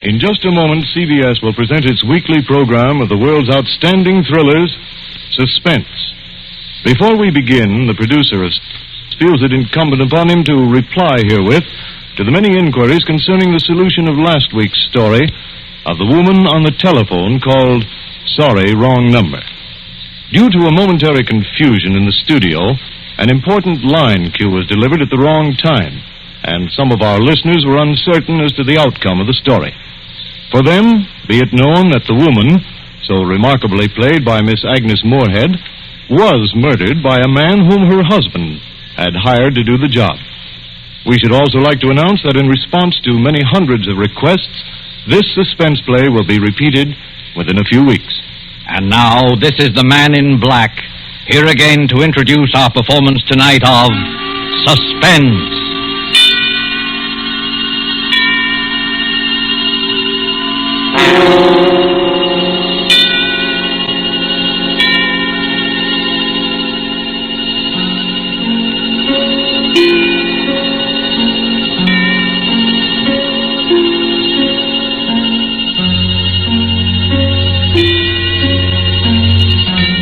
In just a moment, CBS will present its weekly program of the world's outstanding thrillers, Suspense. Before we begin, the producer feels it incumbent upon him to reply herewith to the many inquiries concerning the solution of last week's story of the woman on the telephone called Sorry, Wrong Number. Due to a momentary confusion in the studio, an important line cue was delivered at the wrong time, and some of our listeners were uncertain as to the outcome of the story. For them, be it known that the woman, so remarkably played by Miss Agnes Moorehead, was murdered by a man whom her husband had hired to do the job. We should also like to announce that in response to many hundreds of requests, this suspense play will be repeated within a few weeks. And now, this is the Man in Black, here again to introduce our performance tonight of Suspense.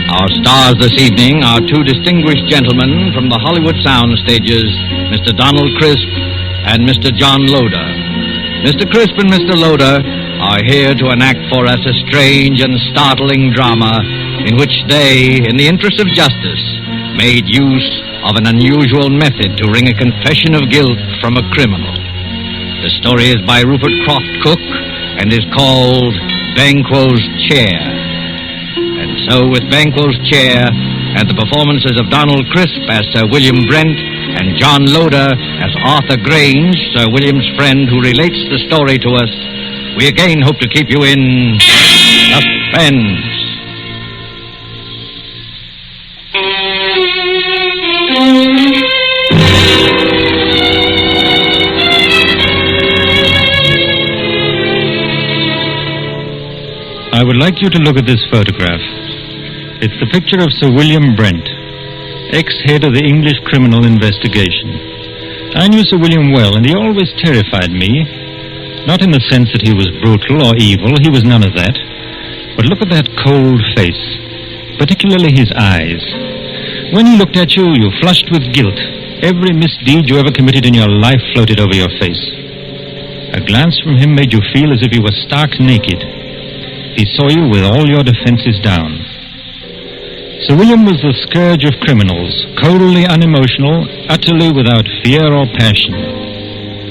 Our stars this evening are two distinguished gentlemen from the Hollywood sound stages, Mr. Donald Crisp and Mr. John Loder. Mr. Crisp and Mr. Loder are here to enact for us a strange and startling drama in which they, in the interest of justice, made use of an unusual method to wring a confession of guilt from a criminal. The story is by Rupert Croft Cook and is called Banquo's Chair. And so, with Banquo's Chair and the performances of Donald Crisp as Sir William Brent and John Loder as Arthur Grange, Sir William's friend who relates the story to us, we again hope to keep you in suspense. I would like you to look at this photograph. It's the picture of Sir William Brent, ex-head of the English Criminal Investigation. I knew Sir William well, and he always terrified me. Not in the sense that he was brutal or evil, he was none of that. But look at that cold face, particularly his eyes. When he looked at you, you flushed with guilt. Every misdeed you ever committed in your life floated over your face. A glance from him made you feel as if you were stark naked. He saw you with all your defenses down. Sir William was the scourge of criminals, coldly unemotional, utterly without fear or passion.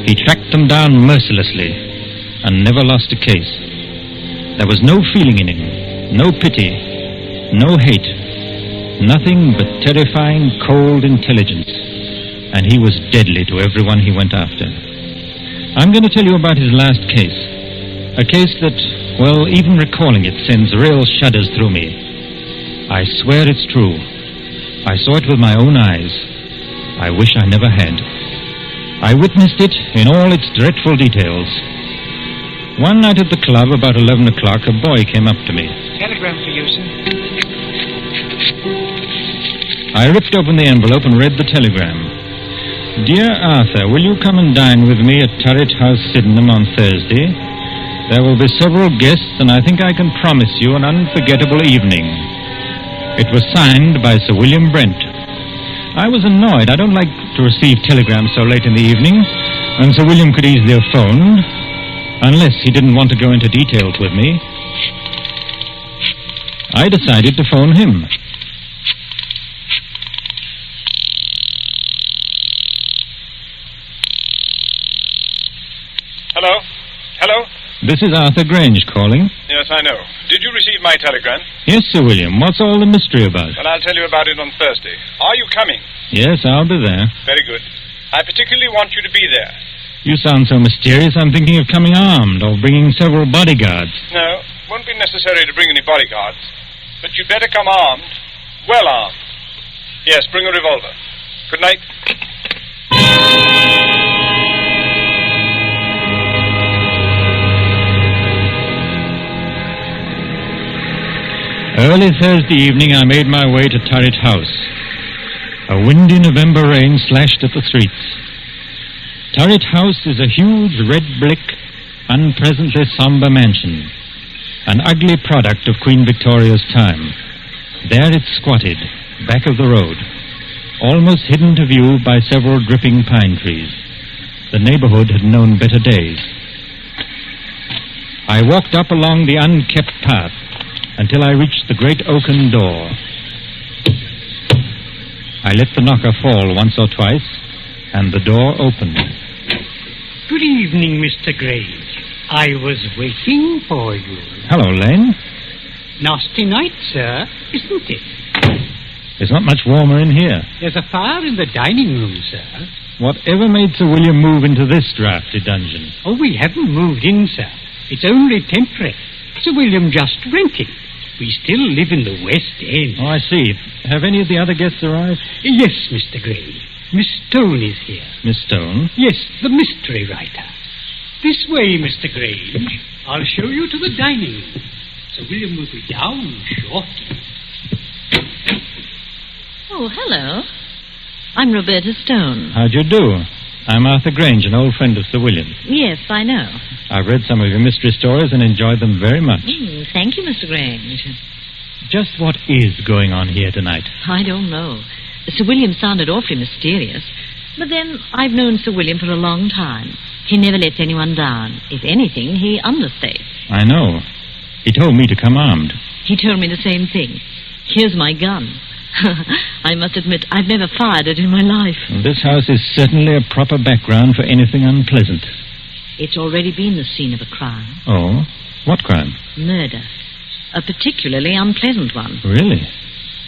He tracked them down mercilessly and never lost a case. There was no feeling in him, no pity, no hate, nothing but terrifying, cold intelligence. And he was deadly to everyone he went after. I'm going to tell you about his last case. A case that, well, even recalling it sends real shudders through me. I swear it's true. I saw it with my own eyes. I wish I never had. I witnessed it in all its dreadful details. One night at the club, about 11 o'clock, a boy came up to me. Telegram for you, sir. I ripped open the envelope and read the telegram. Dear Arthur, will you come and dine with me at Turret House, Sydenham on Thursday? There will be several guests, and I think I can promise you an unforgettable evening. It was signed by Sir William Brent. I was annoyed. I don't like to receive telegrams so late in the evening, and Sir William could easily have phoned, unless he didn't want to go into details with me. I decided to phone him. Hello? Hello? This is Arthur Grange calling. Yes, I know. Did you receive my telegram? Yes, Sir William. What's all the mystery about? Well, I'll tell you about it on Thursday. Are you coming? Yes, I'll be there. Very good. I particularly want you to be there. You sound so mysterious, I'm thinking of coming armed or bringing several bodyguards. No, won't be necessary to bring any bodyguards. But you'd better come armed. Well armed. Yes, bring a revolver. Good night. Early Thursday evening, I made my way to Turret House. A windy November rain slashed at the streets. Turret House is a huge red brick, unpleasantly somber mansion, an ugly product of Queen Victoria's time. There it squatted, back of the road, almost hidden to view by several dripping pine trees. The neighborhood had known better days. I walked up along the unkept path until I reached the great oaken door. I let the knocker fall once or twice, and the door opened. Good evening, Mr. Grange. I was waiting for you. Hello, Lane. Nasty night, sir, isn't it? It's not much warmer in here. There's a fire in the dining room, sir. Whatever made Sir William move into this drafty dungeon? Oh, we haven't moved in, sir. It's only temporary. Sir William just rented. We still live in the West End. Oh, I see. Have any of the other guests arrived? Yes, Mr. Grange. Miss Stone is here. Miss Stone? Yes, the mystery writer. This way, Mr. Grange. I'll show you to the dining room. Sir William will be down shortly. Oh, hello. I'm Roberta Stone. How'd you do? I'm Arthur Grange, an old friend of Sir William's. Yes, I know. I've read some of your mystery stories and enjoyed them very much. Thank you, Mr. Grange. Just what is going on here tonight? I don't know. Sir William sounded awfully mysterious. But then, I've known Sir William for a long time. He never lets anyone down. If anything, he understates. I know. He told me to come armed. He told me the same thing. Here's my gun. I must admit, I've never fired it in my life. This house is certainly a proper background for anything unpleasant. It's already been the scene of a crime. Oh? What crime? Murder. A particularly unpleasant one. Really?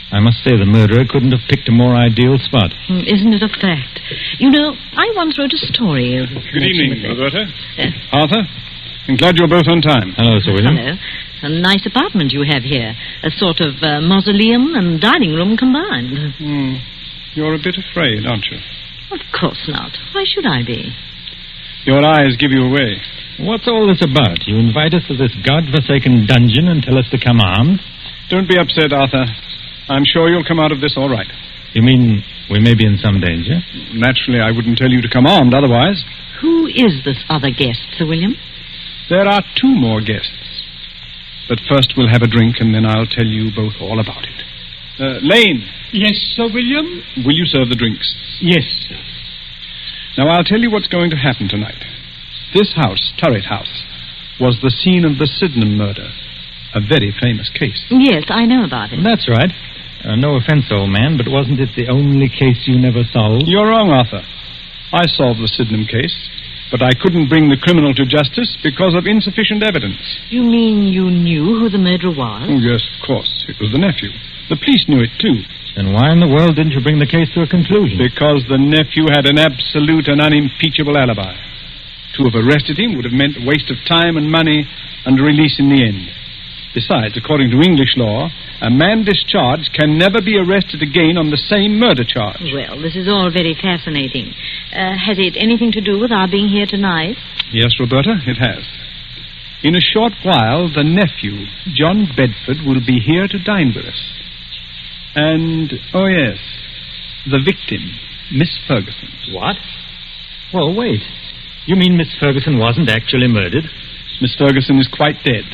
I must say the murderer couldn't have picked a more ideal spot. Isn't it a fact? You know, I once wrote a story of... Good evening, Roberta. Yes. Arthur, I'm glad you're both on time. Hello, Sir William. Hello. A nice apartment you have here. A sort of mausoleum and dining room combined. You're a bit afraid, aren't you? Of course not. Why should I be? Your eyes give you away. What's all this about? You invite us to this godforsaken dungeon and tell us to come armed? Don't be upset, Arthur. I'm sure you'll come out of this all right. You mean we may be in some danger? Naturally, I wouldn't tell you to come armed otherwise. Who is this other guest, Sir William? There are 2 more guests. But first we'll have a drink, and then I'll tell you both all about it. Lane. Yes, Sir William? Will you serve the drinks? Yes, sir. Now, I'll tell you what's going to happen tonight. This house, Turret House, was the scene of the Sydenham murder. A very famous case. Yes, I know about it. That's right. No offense, old man, but wasn't it the only case you never solved? You're wrong, Arthur. I solved the Sydenham case, but I couldn't bring the criminal to justice because of insufficient evidence. You mean you knew who the murderer was? Oh, yes, of course. It was the nephew. The police knew it, too. Then why in the world didn't you bring the case to a conclusion? Because the nephew had an absolute and unimpeachable alibi. To have arrested him would have meant a waste of time and money and a release in the end. Besides, according to English law, a man discharged can never be arrested again on the same murder charge. Well, this is all very fascinating. Has it anything to do with our being here tonight? Yes, Roberta, it has. In a short while, the nephew, John Bedford, will be here to dine with us. And, oh yes, the victim, Miss Ferguson. What? Well, wait. You mean Miss Ferguson wasn't actually murdered? Miss Ferguson is quite dead.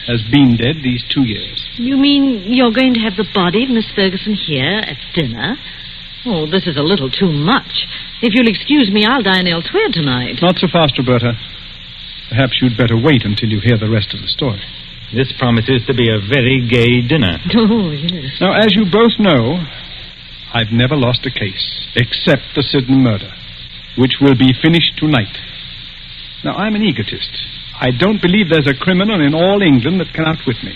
Has been dead these 2 years. You mean you're going to have the body of Miss Ferguson here at dinner? Oh, this is a little too much. If you'll excuse me, I'll dine elsewhere tonight. Not so fast, Roberta. Perhaps you'd better wait until you hear the rest of the story. This promises to be a very gay dinner. Oh, yes. Now, as you both know, I've never lost a case, except the Sydenham murder, which will be finished tonight. Now, I'm an egotist. I don't believe there's a criminal in all England that can outwit me.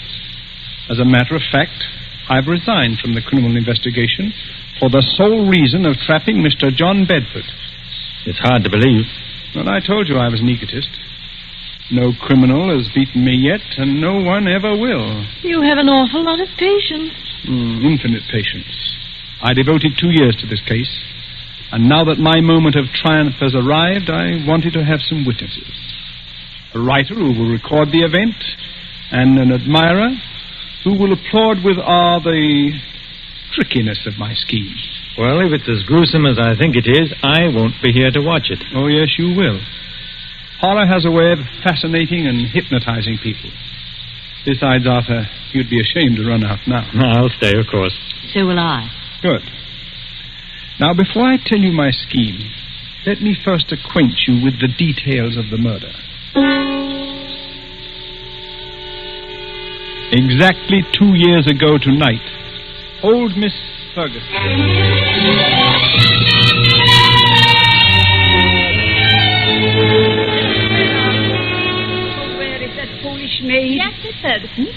As a matter of fact, I've resigned from the criminal investigation for the sole reason of trapping Mr. John Bedford. It's hard to believe. Well, I told you I was an egotist. No criminal has beaten me yet, and no one ever will. You have an awful lot of patience. Infinite patience. I devoted 2 years to this case, and now that my moment of triumph has arrived, I wanted to have some witnesses. A writer who will record the event, and an admirer who will applaud with awe the trickiness of my scheme. Well, if it's as gruesome as I think it is, I won't be here to watch it. Oh, yes, you will. Horror has a way of fascinating and hypnotizing people. Besides, Arthur, you'd be ashamed to run out now. I'll stay, of course. So will I. Good. Now, before I tell you my scheme, let me first acquaint you with the details of the murder. Exactly 2 years ago tonight, old Miss Ferguson. Where is that foolish maid? Yes, Miss Ferguson.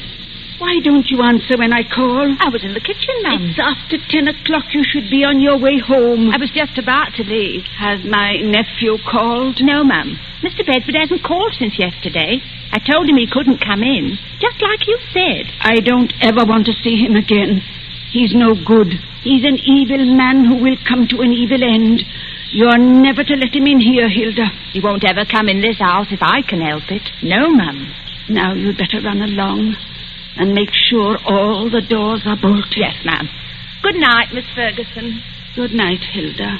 Why don't you answer when I call? I was in the kitchen, ma'am. It's after 10 o'clock. You should be on your way home. I was just about to leave. Has my nephew called? No, ma'am. Mr. Bedford hasn't called since yesterday. I told him he couldn't come in, just like you said. I don't ever want to see him again. He's no good. He's an evil man who will come to an evil end. You're never to let him in here, Hilda. He won't ever come in this house if I can help it. No, ma'am. Now you'd better run along and make sure all the doors are bolted. Yes, ma'am. Good night, Miss Ferguson. Good night, Hilda.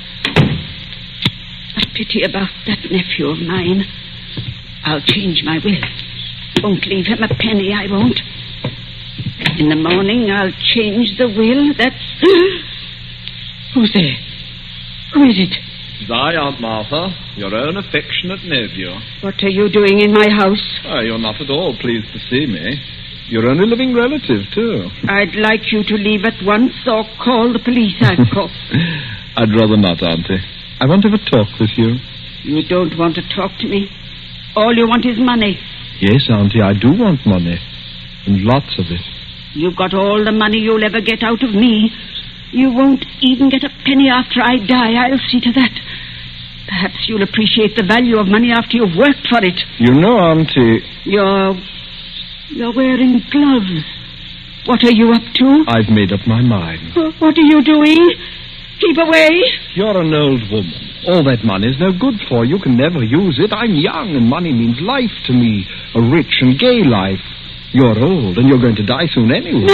A pity about that nephew of mine. I'll change my will. Won't leave him a penny, I won't. In the morning, I'll change the will. That's... Who's there? Who is it? It's I, Aunt Martha, your own affectionate nephew. What are you doing in my house? Oh, you're not at all pleased to see me. Your only living relative, too. I'd like you to leave at once or call the police, of course. I'd rather not, Auntie. I want to have a talk with you. You don't want to talk to me. All you want is money. Yes, Auntie, I do want money. And lots of it. You've got all the money you'll ever get out of me. You won't even get a penny after I die. I'll see to that. Perhaps you'll appreciate the value of money after you've worked for it. You know, Auntie... You're wearing gloves. What are you up to? I've made up my mind. What are you doing? Keep away. You're an old woman. All that money's no good for you. You can never use it. I'm young, and money means life to me. A rich and gay life. You're old, and you're going to die soon anyway.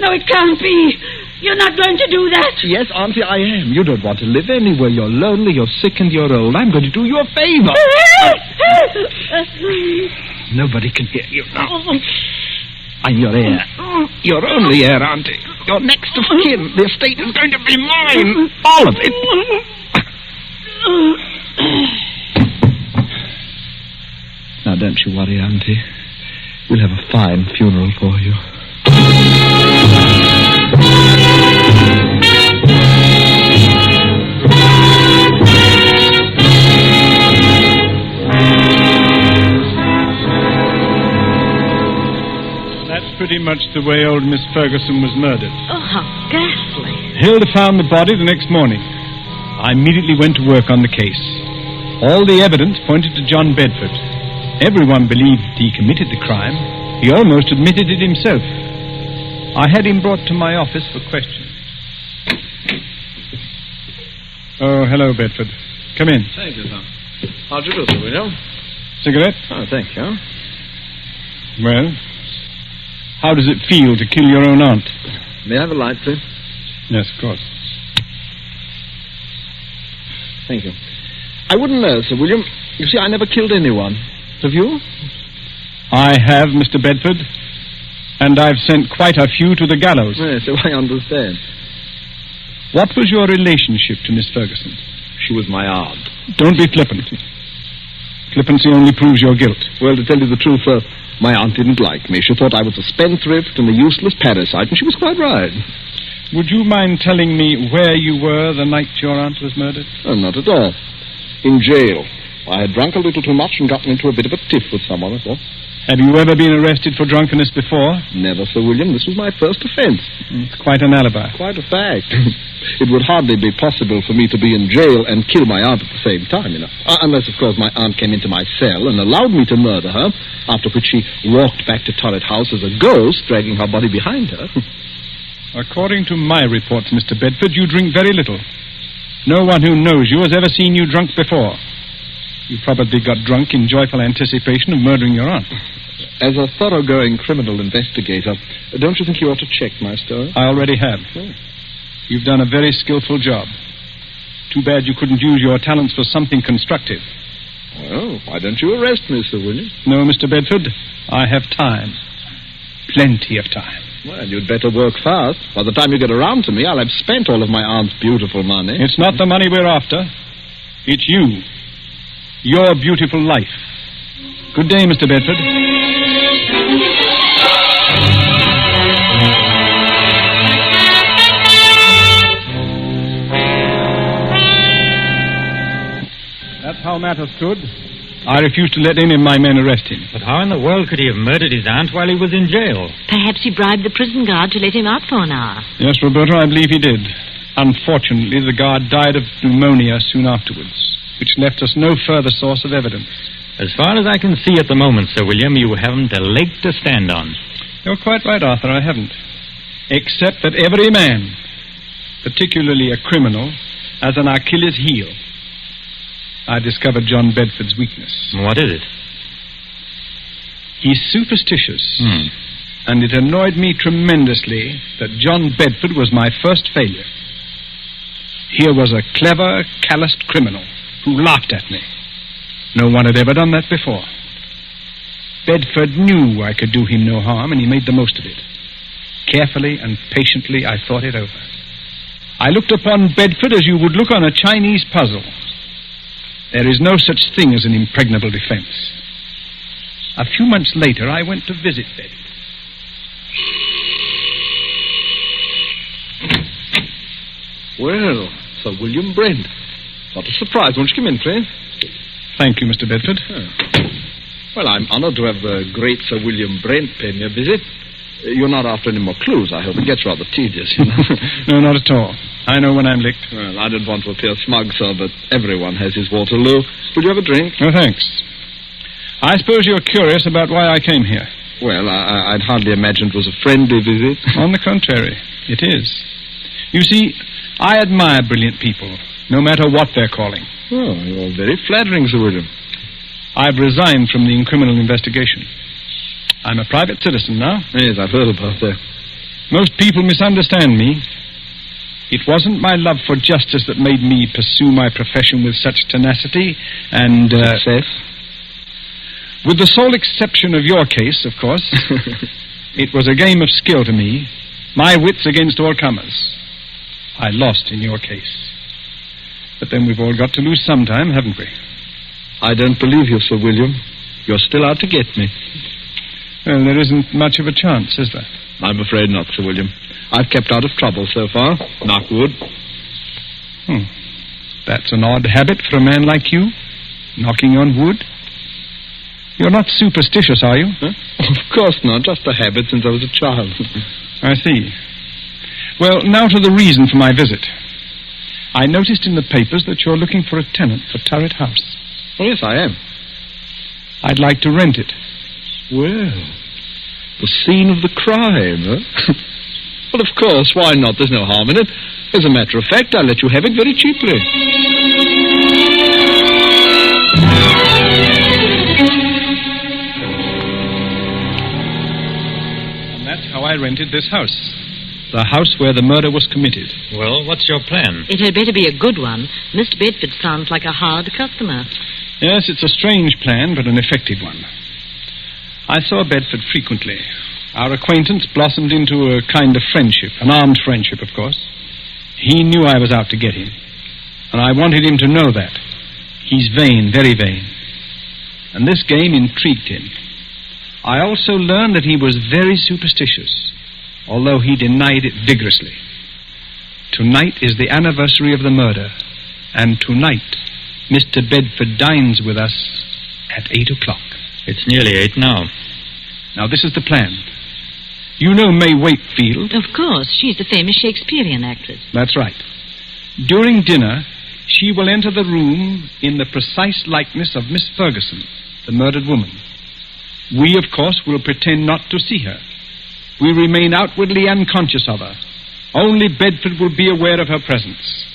No, it can't be. You're not going to do that. Yes, Auntie, I am. You don't want to live anywhere. You're lonely, you're sick, and you're old. I'm going to do you a favor. Nobody can hear you now. I'm your heir. Your only heir, Auntie. You're next of kin. The estate is going to be mine. All of it. Now, don't you worry, Auntie. We'll have a fine funeral for you. That's pretty much the way old Miss Ferguson was murdered. Oh, how ghastly. Hilda found the body the next morning. I immediately went to work on the case. All the evidence pointed to John Bedford. Everyone believed he committed the crime. He almost admitted it himself. I had him brought to my office for questioning. Oh, hello, Bedford. Come in. Thank you, sir. How'd you do, Sir William? Cigarette? Oh, thank you. Well, how does it feel to kill your own aunt? May I have a light, please? Yes, of course. Thank you. I wouldn't know, Sir William. You see, I never killed anyone. Have you? I have, Mr. Bedford. And I've sent quite a few to the gallows. Yes, so I understand. What was your relationship to Miss Ferguson? She was my aunt. Don't be flippant. Flippancy only proves your guilt. Well, to tell you the truth, sir, my aunt didn't like me. She thought I was a spendthrift and a useless parasite, and she was quite right. Would you mind telling me where you were the night your aunt was murdered? Oh, not at all. In jail. I had drunk a little too much and gotten into a bit of a tiff with someone, that's all. Have you ever been arrested for drunkenness before? Never, Sir William. This was my first offense. It's quite an alibi. Quite a fact. It would hardly be possible for me to be in jail and kill my aunt at the same time, you know. Unless, of course, my aunt came into my cell and allowed me to murder her, after which she walked back to Turret House as a ghost, dragging her body behind her. According to my reports, Mr. Bedford, you drink very little. No one who knows you has ever seen you drunk before. You probably got drunk in joyful anticipation of murdering your aunt. As a thoroughgoing criminal investigator, don't you think you ought to check my story? I already have. Oh. You've done a very skillful job. Too bad you couldn't use your talents for something constructive. Well, why don't you arrest me, Sir William? No, Mr. Bedford. I have time. Plenty of time. Well, you'd better work fast. By the time you get around to me, I'll have spent all of my aunt's beautiful money. It's not the money we're after. It's you. Your beautiful life. Good day, Mr. Bedford. That's how matters stood. I refused to let any of my men arrest him. But how in the world could he have murdered his aunt while he was in jail? Perhaps he bribed the prison guard to let him out for an hour. Yes, Roberta, I believe he did. Unfortunately, the guard died of pneumonia soon afterwards, which left us no further source of evidence. As far as I can see at the moment, Sir William, you haven't a leg to stand on. You're quite right, Arthur, I haven't. Except that every man, particularly a criminal, has an Achilles heel. I discovered John Bedford's weakness. What is it? He's superstitious. And it annoyed me tremendously that John Bedford was my first failure. Here was a clever, calloused criminal who laughed at me. No one had ever done that before. Bedford knew I could do him no harm, and he made the most of it. Carefully and patiently, I thought it over. I looked upon Bedford as you would look on a Chinese puzzle. There is no such thing as an impregnable defense. A few months later, I went to visit Bedford. Well, Sir William Brent. What a surprise. Won't you come in, please? Thank you, Mr. Bedford. Well, I'm honored to have the great Sir William Brent pay me a visit. You're not after any more clues, I hope. It gets rather tedious, you know. No, not at all. I know when I'm licked. Well, I don't want to appear smug, sir, but everyone has his Waterloo. Will you have a drink? No, thanks. I suppose you're curious about why I came here. Well, I'd hardly imagine it was a friendly visit. On the contrary, it is. You see, I admire brilliant people, no matter what they're calling. Oh, you're very flattering, Sir William. I've resigned from the criminal investigation. I'm a private citizen now. Yes, I've heard about that. Most people misunderstand me. It wasn't my love for justice that made me pursue my profession with such tenacity and... Success? With the sole exception of your case, of course. It was a game of skill to me. My wits against all comers. I lost in your case. But then we've all got to lose sometime, haven't we? I don't believe you, Sir William. You're still out to get me. Well, there isn't much of a chance, is there? I'm afraid not, Sir William. I've kept out of trouble so far. Knock wood. That's an odd habit for a man like you, knocking on wood. You're not superstitious, are you? Huh? Of course not. Just a habit since I was a child. I see. Well, now to the reason for my visit. I noticed in the papers that you're looking for a tenant for Turret House. Oh, yes, I am. I'd like to rent it. Well, the scene of the crime, huh? Well, of course, why not? There's no harm in it. As a matter of fact, I'll let you have it very cheaply. And that's how I rented this house. The house where the murder was committed. Well, what's your plan? It had better be a good one. Mr. Bedford sounds like a hard customer. Yes, it's a strange plan, but an effective one. I saw Bedford frequently. Our acquaintance blossomed into a kind of friendship, an armed friendship, of course. He knew I was out to get him, and I wanted him to know that. He's vain, very vain. And this game intrigued him. I also learned that he was very superstitious, although he denied it vigorously. Tonight is the anniversary of the murder, and tonight Mr. Bedford dines with us at 8 o'clock. It's nearly 8 now. Now, this is the plan. You know May Wakefield? Of course. She's the famous Shakespearean actress. That's right. During dinner, she will enter the room in the precise likeness of Miss Ferguson, the murdered woman. We, of course, will pretend not to see her. We remain outwardly unconscious of her. Only Bedford will be aware of her presence.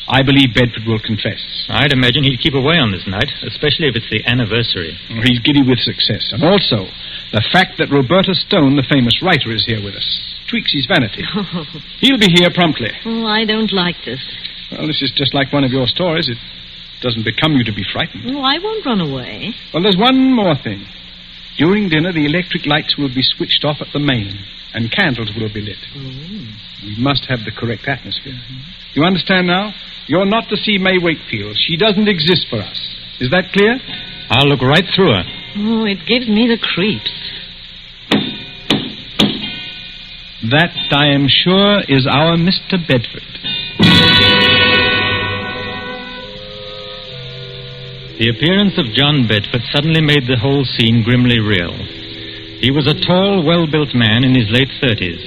I believe Bedford will confess. I'd imagine he'd keep away on this night, especially if it's the anniversary. He's giddy with success. And also, the fact that Roberta Stone, the famous writer, is here with us tweaks his vanity. He'll be here promptly. Oh, I don't like this. Well, this is just like one of your stories. It doesn't become you to be frightened. Oh, I won't run away. Well, there's one more thing. During dinner, the electric lights will be switched off at the main, and candles will be lit. We must have the correct atmosphere. You understand now? You're not to see May Wakefield. She doesn't exist for us. Is that clear? I'll look right through her. Oh, it gives me the creeps. That, I am sure, is our Mr. Bedford. The appearance of John Bedford suddenly made the whole scene grimly real. He was a tall, well-built man in his late 30s,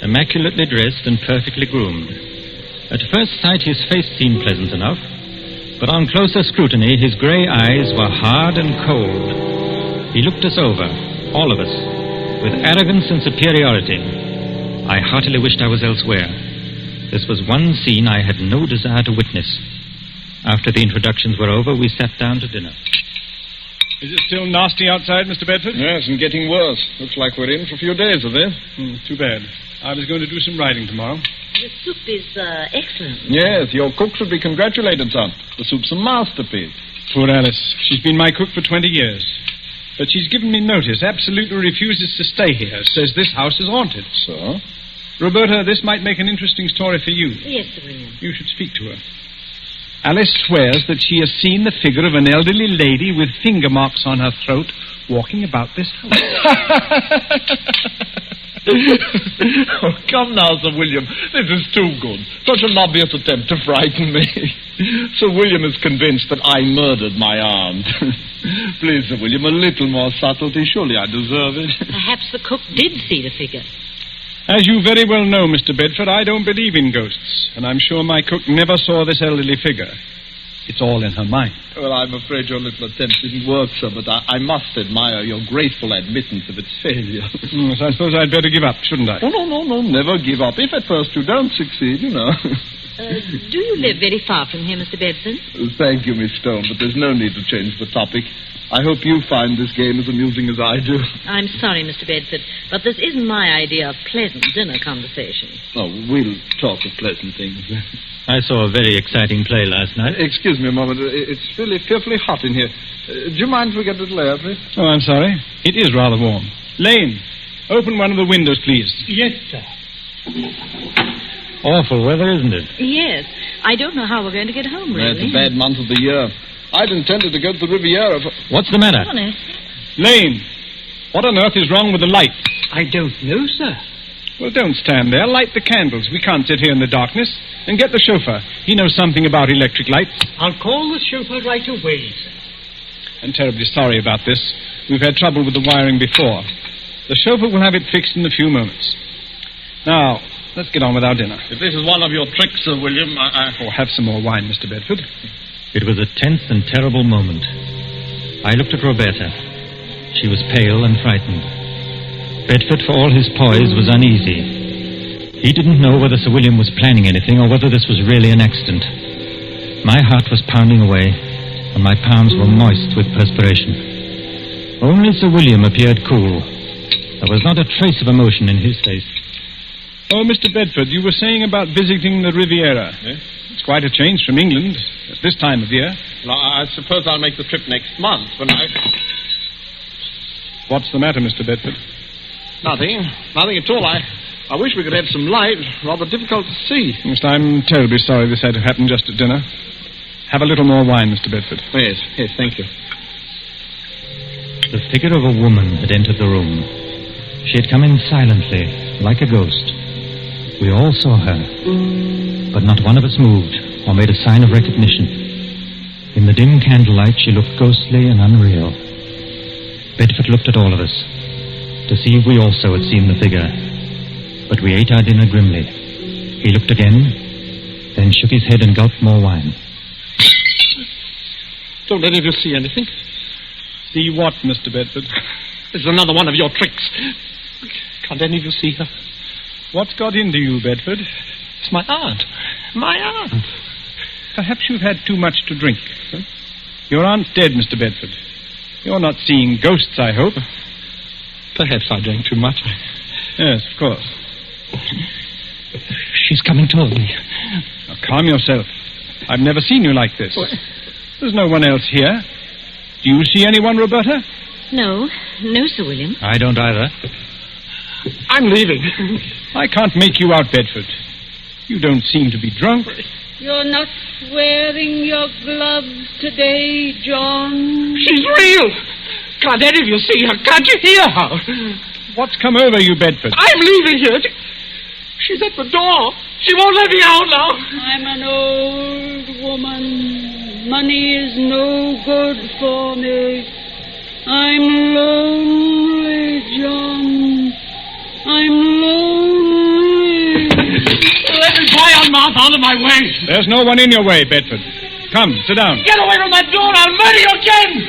immaculately dressed and perfectly groomed. At first sight, his face seemed pleasant enough, but on closer scrutiny, his grey eyes were hard and cold. He looked us over, all of us, with arrogance and superiority. I heartily wished I was elsewhere. This was one scene I had no desire to witness. After the introductions were over, we sat down to dinner. Is it still nasty outside, Mr. Bedford? Yes, and getting worse. Looks like we're in for a few days of this. Too bad. I was going to do some riding tomorrow. The soup is excellent. Yes, your cook should be congratulated, son. The soup's a masterpiece. Poor Alice. She's been my cook for 20 years. But she's given me notice, absolutely refuses to stay here, says this house is haunted. So? Roberta, this might make an interesting story for you. Yes, Sir William. You should speak to her. Alice swears that she has seen the figure of an elderly lady with finger marks on her throat walking about this house. Oh, come now, Sir William. This is too good. Such an obvious attempt to frighten me. Sir William is convinced that I murdered my aunt. Please, Sir William, a little more subtlety. Surely I deserve it. Perhaps the cook did see the figure. As you very well know, Mr. Bedford, I don't believe in ghosts, and I'm sure my cook never saw this elderly figure. It's all in her mind. Well, I'm afraid your little attempt didn't work, sir, but I must admire your graceful admittance of its failure. Yes, I suppose I'd better give up, shouldn't I? Oh, no, never give up. If at first you don't succeed, you know. Do you live very far from here, Mr. Bedford? Thank you, Miss Stone, but there's no need to change the topic. I hope you find this game as amusing as I do. I'm sorry, Mr. Bedford, but this isn't my idea of pleasant dinner conversation. Oh, we'll talk of pleasant things. I saw a very exciting play last night. Excuse me a moment. It's really fearfully hot in here. Do you mind if we get a little air, please? Oh, I'm sorry. It is rather warm. Lane, open one of the windows, please. Yes, sir. Awful weather, isn't it? Yes. I don't know how we're going to get home, really. It's a bad month of the year. I'd intended to go to the Riviera for... What's the matter? Honest. Lane, what on earth is wrong with the light? I don't know, sir. Well, don't stand there. Light the candles. We can't sit here in the darkness. And get the chauffeur. He knows something about electric lights. I'll call the chauffeur right away, sir. I'm terribly sorry about this. We've had trouble with the wiring before. The chauffeur will have it fixed in a few moments. Now, let's get on with our dinner. If this is one of your tricks, Sir William, Oh, have some more wine, Mr. Bedford. It was a tense and terrible moment. I looked at Roberta. She was pale and frightened. Bedford, for all his poise, was uneasy. He didn't know whether Sir William was planning anything or whether this was really an accident. My heart was pounding away, and my palms were moist with perspiration. Only Sir William appeared cool. There was not a trace of emotion in his face. Oh, Mr. Bedford, you were saying about visiting the Riviera. Yes? It's quite a change from England at this time of year. Well, I suppose I'll make the trip next month when I... What's the matter, Mr. Bedford? Nothing at all. I wish we could have some light. Rather difficult to see. Yes, I'm terribly sorry this had to happen just at dinner. Have a little more wine, Mr. Bedford. Yes, thank you. The figure of a woman had entered the room. She had come in silently, like a ghost. We all saw her, but not one of us moved or made a sign of recognition. In the dim candlelight, she looked ghostly and unreal. Bedford looked at all of us to see if we also had seen the figure, but we ate our dinner grimly. He looked again, then shook his head and gulped more wine. Don't any of you see anything? See what, Mr. Bedford? This is another one of your tricks. Can't any of you see her? What's got into you, Bedford? It's my aunt. My aunt. Perhaps you've had too much to drink. Huh? Your aunt's dead, Mr. Bedford. You're not seeing ghosts, I hope. Perhaps I drank too much. Yes, of course. She's coming toward me. Now, calm yourself. I've never seen you like this. There's no one else here. Do you see anyone, Roberta? No, Sir William. I don't either. I'm leaving. I can't make you out, Bedford. You don't seem to be drunk. You're not wearing your gloves today, John. She's real. Can't any of you see her? Can't you hear her? What's come over you, Bedford? I'm leaving here. She's at the door. She won't let me out now. I'm an old woman. Money is no good for me. I'm lonely, John. I'm lonely. Let me fly out of my way. There's no one in your way, Bedford. Come, sit down. Get away from that door. I'll murder you again.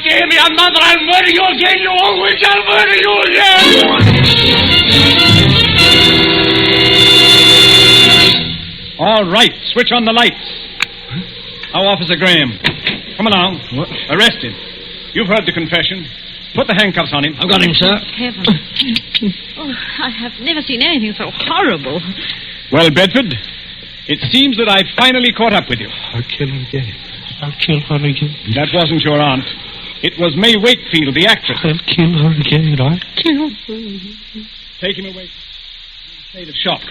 Give me another. I'll murder you again. You old witch. I'll murder you again. All right, switch on the lights. Now, Officer Graham. Come along. What? Arrest him. You've heard the confession. Put the handcuffs on him. I've got him, sir. Heaven. Oh, I have never seen anything so horrible. Well, Bedford, it seems that I've finally caught up with you. I'll kill her again. I'll kill her again. That wasn't your aunt. It was May Wakefield, the actress. I'll kill her again. I'll kill her. Take him away. State of shock.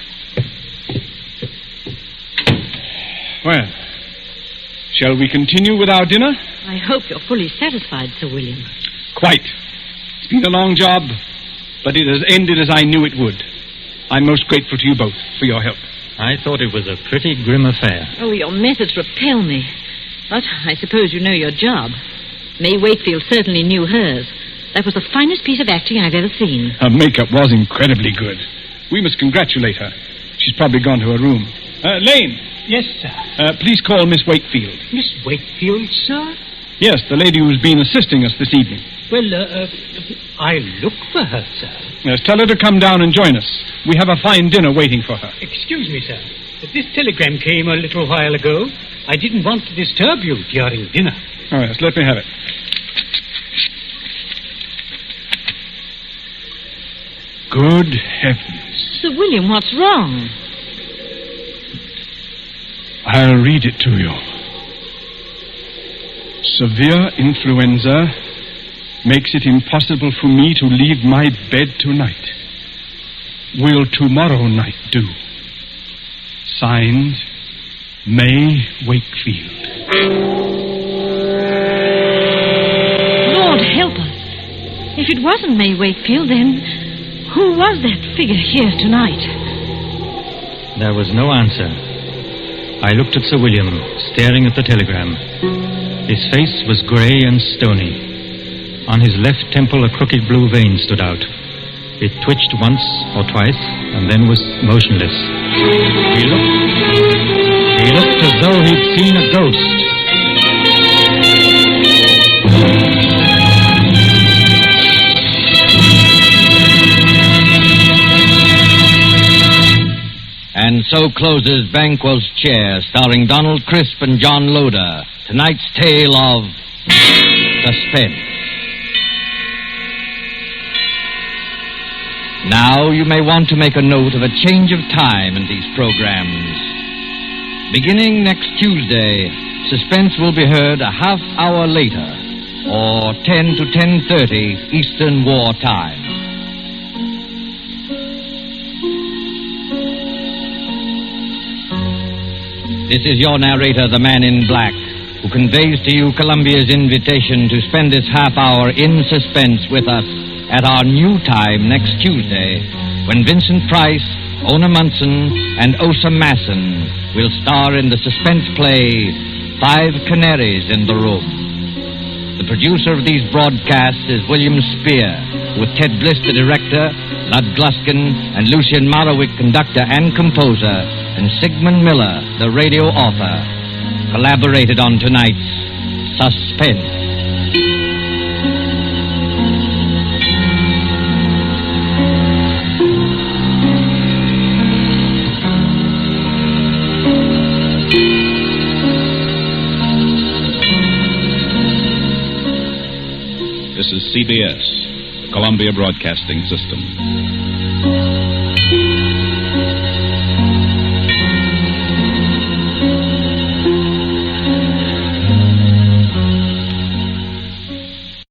Well, shall we continue with our dinner? I hope you're fully satisfied, Sir William. Quite. It's been a long job, but it has ended as I knew it would. I'm most grateful to you both for your help. I thought it was a pretty grim affair. Oh, your methods repel me. But I suppose you know your job. May Wakefield certainly knew hers. That was the finest piece of acting I've ever seen. Her makeup was incredibly good. We must congratulate her. She's probably gone to her room. Lane. Yes, sir. Please call Miss Wakefield. Miss Wakefield, sir? Yes, the lady who's been assisting us this evening. Well, I'll look for her, sir. Yes, tell her to come down and join us. We have a fine dinner waiting for her. Excuse me, sir. This telegram came a little while ago. I didn't want to disturb you during dinner. Oh, yes, let me have it. Good heavens. Sir William, what's wrong? I'll read it to you. Severe influenza makes it impossible for me to leave my bed tonight. Will tomorrow night do? Signed, May Wakefield. Lord help us. If it wasn't May Wakefield, then who was that figure here tonight? There was no answer. I looked at Sir William, staring at the telegram. His face was grey and stony. On his left temple, a crooked blue vein stood out. It twitched once or twice, and then was motionless. He looked as though he'd seen a ghost. And so closes Banquo's Chair, starring Donald Crisp and John Loder. Tonight's tale of Suspense. Now you may want to make a note of a change of time in these programs. Beginning next Tuesday, Suspense will be heard a half hour later, or 10 to 10:30 Eastern War Time. This is your narrator, the Man in Black, who conveys to you Columbia's invitation to spend this half hour in suspense with us at our new time next Tuesday, when Vincent Price, Ona Munson, and Osa Masson will star in the suspense play 5 Canaries in the Room. The producer of these broadcasts is William Spear, with Ted Bliss, the director, Lud Gluskin, and Lucien Morawick, conductor and composer, and Sigmund Miller, the radio author, collaborated on tonight's Suspense. This is CBS, the Columbia Broadcasting System.